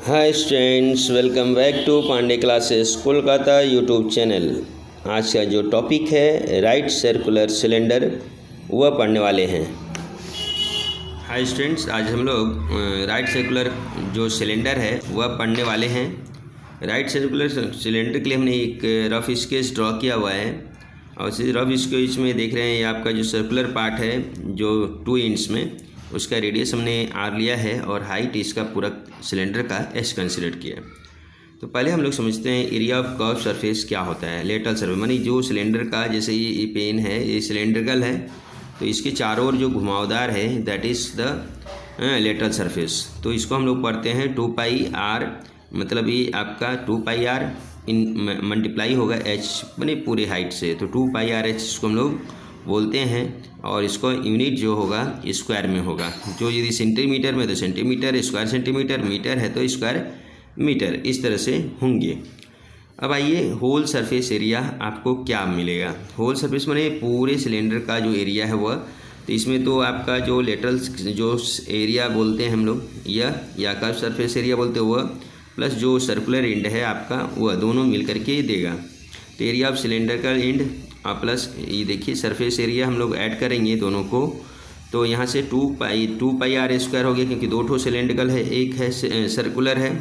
Hi students, welcome back to Pandey classes Kolkata YouTube channel. आज का जो टॉपिक है राइट सर्कुलर सिलेंडर वह पढ़ने वाले हैं। हाय स्टूडेंट्स, आज हम लोग राइट सर्कुलर जो सिलेंडर है वह पढ़ने वाले हैं। राइट सर्कुलर सिलेंडर के लिए हमने एक रफ स्केच ड्रॉ किया हुआ है और इस रफ स्केच में देख रहे हैं ये आपका जो सर्कुलर पार्ट है जो 2 इंच में, उसका रेडियस हमने r लिया है और हाइट इसका पूरा सिलेंडर का h कंसिडर किया। तो पहले हम लोग समझते हैं एरिया ऑफ कर्व सरफेस क्या होता है। लेटरल सरफेस मानी जो सिलेंडर का, जैसे ये पेन है, ये सिलेंड्रिकल है तो इसके चारों ओर जो घुमावदार है that is the lateral surface. तो इसको हम लोग पढ़ते हैं 2 पाई r, मतलब ये आपका 2 पाई r इन मल्टीप्लाई होगा h मानी पूरे हाइट से, तो 2 पाई r h इसको हम लोग बोलते हैं। और इसको यूनिट जो होगा स्क्वायर में होगा, जो यदि सेंटीमीटर में तो सेंटीमीटर, स्क्वायर सेंटीमीटर, मीटर है तो स्क्वायर मीटर, इस तरह से होंगे। अब आइए होल सरफेस एरिया आपको क्या मिलेगा। होल सरफेस माने पूरे सिलेंडर का जो एरिया है वह, तो इसमें तो आपका जो लेटरल जो एरिया बोलते हैं हम लोग या कर्व सरफेस एरिया बोलते हैं वह, प्लस जो सर्कुलर एंड है आपका वह, दोनों मिल करके देगा। तो एरिया ऑफ सिलेंडर का एंड प्लस ये देखिए सरफेस एरिया हम लोग ऐड करेंगे दोनों को, तो यहाँ से 2 पाई r स्क्वायर हो गया, क्योंकि 2 सिलेंड्रिकल है, एक है सर्कुलर है,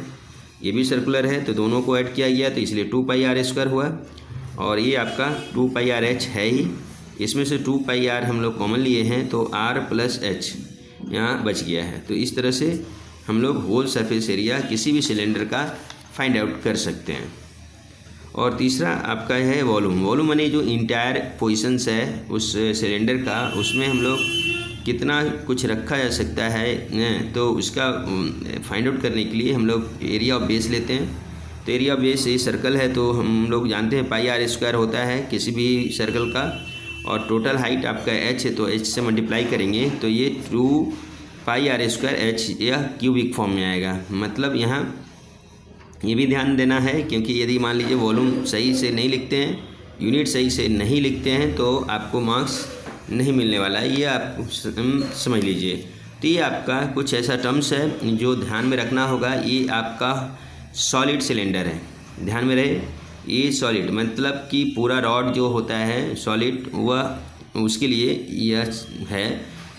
ये भी सर्कुलर है, तो दोनों को ऐड किया गया तो इसलिए 2 पाई r स्क्वायर हुआ। और ये आपका 2 पाई r h है ही, इसमें से 2 पाई r हम लोग कॉमन लिए हैं तो r प्लस h यहाँ बच गया है। तो इस तरह से हम लोग होल सरफेस एरिया किसी भी सिलेंडर का फाइंड आउट कर सकते हैं। और तीसरा आपका है वॉल्यूम। वॉल्यूम यानी जो इंटायर पोजीशंस है उस सिलेंडर का, उसमें हम लोग कितना कुछ रखा जा सकता है, तो उसका फाइंड आउट करने के लिए हम लोग एरिया ऑफ बेस लेते हैं। तो एरिया ऑफ बेस ये सर्कल है तो हम लोग जानते हैं पाई r स्क्वायर होता है किसी भी सर्कल का, और टोटल हाइट आपका h है तो h से मल्टीप्लाई करेंगे तो ये 2 पाई r स्क्वायर h यह क्यूबिक फॉर्म में आएगा। मतलब यहाँ ये भी ध्यान देना है, क्योंकि यदि मान लीजिए वॉल्यूम सही से नहीं लिखते हैं, यूनिट सही से नहीं लिखते हैं तो आपको मार्क्स नहीं मिलने वाला है, ये आप समझ लीजिए। तो ये आपका कुछ ऐसा टर्म्स है जो ध्यान में रखना होगा। ये आपका सॉलिड सिलेंडर है, ध्यान में रहे, ये सॉलिड मतलब कि पूरा रॉड जो होता है सॉलिड, वह उसके लिए यह है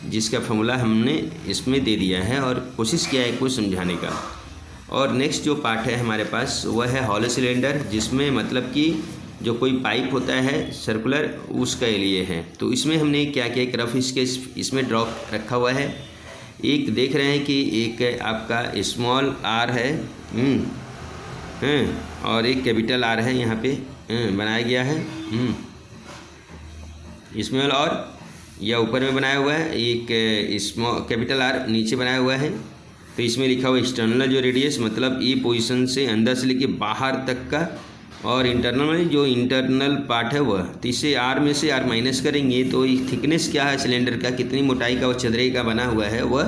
जिसका फॉर्मूला हमने इसमें दे दिया है और कोशिश किया है कुछ समझाने का। और नेक्स्ट जो पार्ट है हमारे पास वह है हॉलो सिलेंडर, जिसमें मतलब कि जो कोई पाइप होता है सर्कुलर उसका लिए है। तो इसमें हमने क्या किया, एक रफ स्केच इसमें ड्रॉ रखा हुआ है। एक देख रहे हैं कि एक आपका स्मॉल r है और एक कैपिटल R है, यहाँ पे बनाया गया है स्मॉल, और यह ऊपर में बनाया हुआ है, एक स्मॉल कैपिटल R नीचे बनाया हुआ है। तो इसमें लिखा हुआ एक्सटर्नल जो रेडियस, मतलब ये पोजीशन से अंदर से लेके बाहर तक का, और इंटरनल में जो इंटरनल पार्ट है वह, तो इससे r में से r माइनस करेंगे तो थिकनेस क्या है सिलेंडर का, कितनी मोटाई का वह चदरे का बना हुआ है वह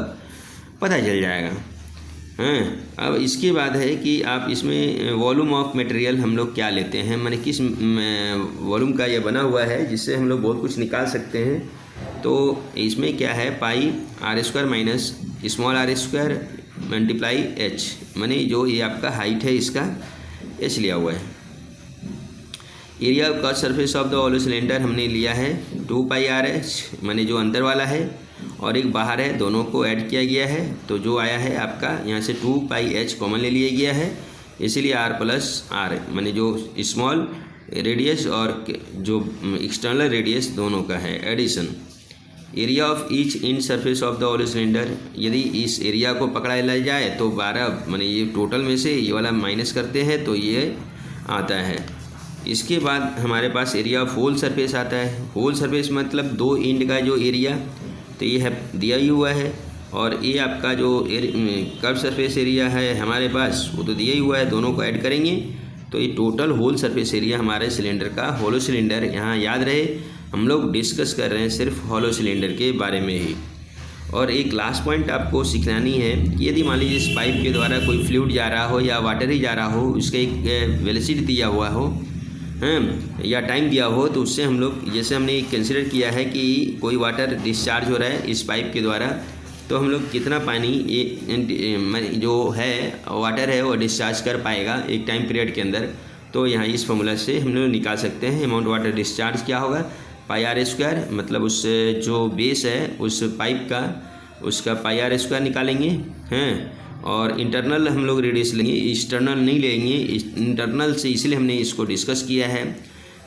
पता चल जाएगा। अब इसके बाद है कि आप इसमें वॉल्यूम ऑफ मटेरियल हम लोग क्या लेते हैं, माने किस वॉल्यूम का यह बना हुआ है जिससे हम लोग बहुत कुछ निकाल सकते हैं। तो इसमें क्या है, पाई r square minus small r square multiply h, माने जो ये आपका हाइट है इसका h लिया हुआ है। Area of curve surface of the hollow cylinder हमने लिया है 2 पाई r h, माने जो अंदर वाला है और एक बाहर है, दोनों को ऐड किया गया है तो जो आया है आपका यहाँ से 2 पाई h कॉमन ले लिया गया है, इसीलिए r प्लस r माने जो स्मॉल रेडियस और जो एक्सटर्नल रेडियस दोनों का है addition. Area of each in surface of the hollow cylinder, यदि इस एरिया को पकड़ा लिया जाए तो 12 माने ये टोटल में से ये वाला माइनस करते हैं तो ये आता है। इसके बाद हमारे पास एरिया ऑफ होल सरफेस आता है। होल सरफेस मतलब 2 एंड का जो एरिया, तो ये है दिया ही हुआ है, और ये आपका जो कर्व सरफेस एरिया है हमारे पास वो तो दिया ही हुआ है, दोनों को ऐड करेंगे तो ये टोटल होल सरफेस एरिया हमारे सिलेंडर का, होलो सिलेंडर। यहाँ याद रहे हम लोग डिस्कस कर रहे हैं सिर्फ होलो सिलेंडर के बारे में ही। और एक लास्ट पॉइंट आपको सिखानी है कि यदि मान लीजिए इस पाइप के द्वारा कोई फ्लूइड जा रहा हो या वाटर ही जा रहा हो, उसका एक वेलोसिटी दिया हुआ हो या टाइम दिया हो, तो उससे हम लोग, जैसे हमने कंसिडर किया है कि कोई वाटर डिस्चार्ज हो रहा है इस पाइप के द्वारा, तो हम लोग कितना पानी ये जो है वाटर है वो डिस्चार्ज कर पाएगा एक टाइम पीरियड के अंदर। तो यहाँ इस फॉर्मूला से हम लोग निकाल सकते हैं अमाउंट वाटर डिस्चार्ज क्या होगा, पाई आर स्क्वायर, मतलब उस जो बेस है उस पाइप का उसका पाई आर स्क्वायर निकालेंगे हैं। और इंटरनल हम लोग रेडियस लेंगे, एक्सटर्नल नहीं लेंगे। इंटरनल से इसलिए हमने इसको डिस्कस किया है।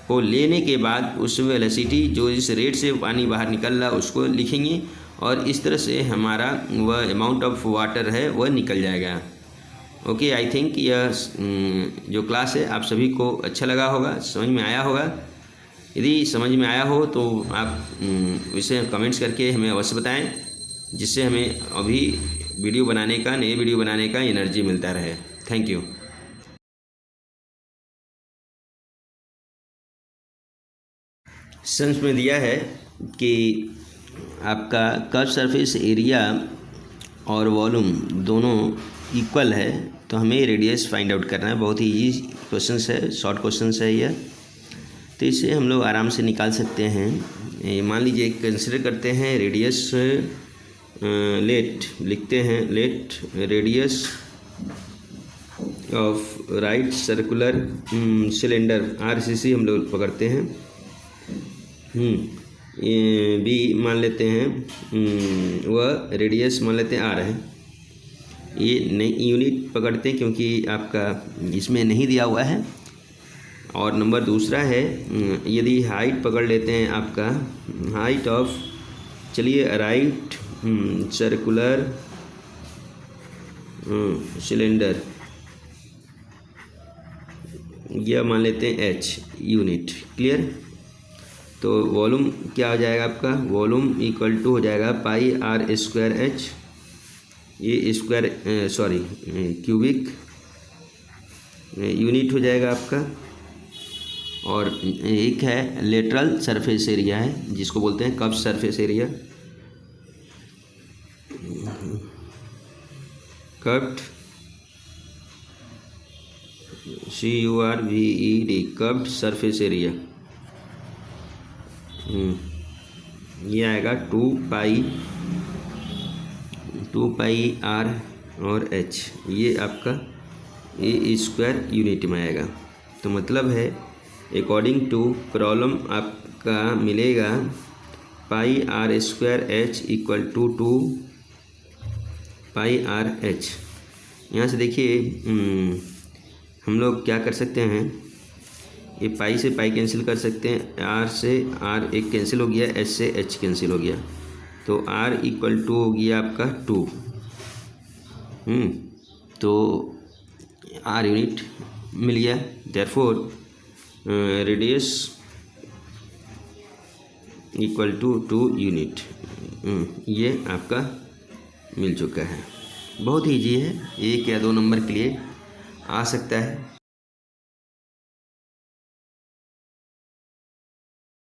को लेने के बाद उस वेलोसिटी जो इस रेट से पानी बाहर निकल रहा उसको लिखेंगे और इस तरह से हमारा वह अमाउंट ऑफ वाटर है वह निकल जाएगा। ओके, आई थिंक यह जो क्लास है आप सभी को अच्छा लगा होगा, समझ में आया होगा। यदि समझ में आया हो तो आप इसे कमेंट्स करके हमें अवश्य बताएं, जिससे हमें अभी वीडियो बनाने का, नए वीडियो बनाने का एनर्जी मिलता रहे। Thank you. सेंस में दिया है कि आपका कर्व सरफेस एरिया और वॉल्यूम दोनों इक्वल है, तो हमें रेडियस फाइंड आउट करना है। बहुत ही ईजी क्वेश्चन है, शॉर्ट क्वेश्चन है यह, तो इसे हम लोग आराम से निकाल सकते हैं। मान लीजिए कंसिडर करते हैं रेडियस, लेट लिखते हैं, let radius of right circular cylinder RCC हम लोग पकड़ते हैं। बी मान लेते हैं, वह रेडियस मान लेते हैं आर है। ये नहीं यूनिट पकड़ते हैं क्योंकि आपका इसमें नहीं दिया हुआ है। और नंबर दूसरा है, यदि हाइट पकड़ लेते हैं आपका हाइट ऑफ, चलिए राइट सर्कुलर सिलेंडर, यह मान लेते हैं एच यूनिट। क्लियर। तो वॉल्यूम क्या हो जाएगा आपका, वॉल्यूम इक्वल टू हो जाएगा पाई आर स्क्वायर एच, ये स्क्वायर सॉरी क्यूबिक यूनिट हो जाएगा आपका। और एक है लेटरल सरफेस एरिया है जिसको बोलते हैं curve surface area, curved CURVED curved surface area, ये आएगा 2 पाई आर और एच, ये आपका ए स्क्वायर यूनिट में आएगा। तो मतलब है अकॉर्डिंग टू प्रॉब्लम आपका मिलेगा pi R square H equal to 2 pi R H. यहाँ से देखिए हम लोग क्या कर सकते हैं, ये पाई से पाई कैंसिल कर सकते हैं, आर से आर एक कैंसिल हो गया, एच से एच कैंसिल हो गया, तो आर इक्वल टू हो गया आपका 2। तो आर यूनिट मिल गया। Therefore radius equal to 2 unit, ये आपका मिल चुका है। बहुत ईजी है, 1 या 2 नंबर के लिए आ सकता है।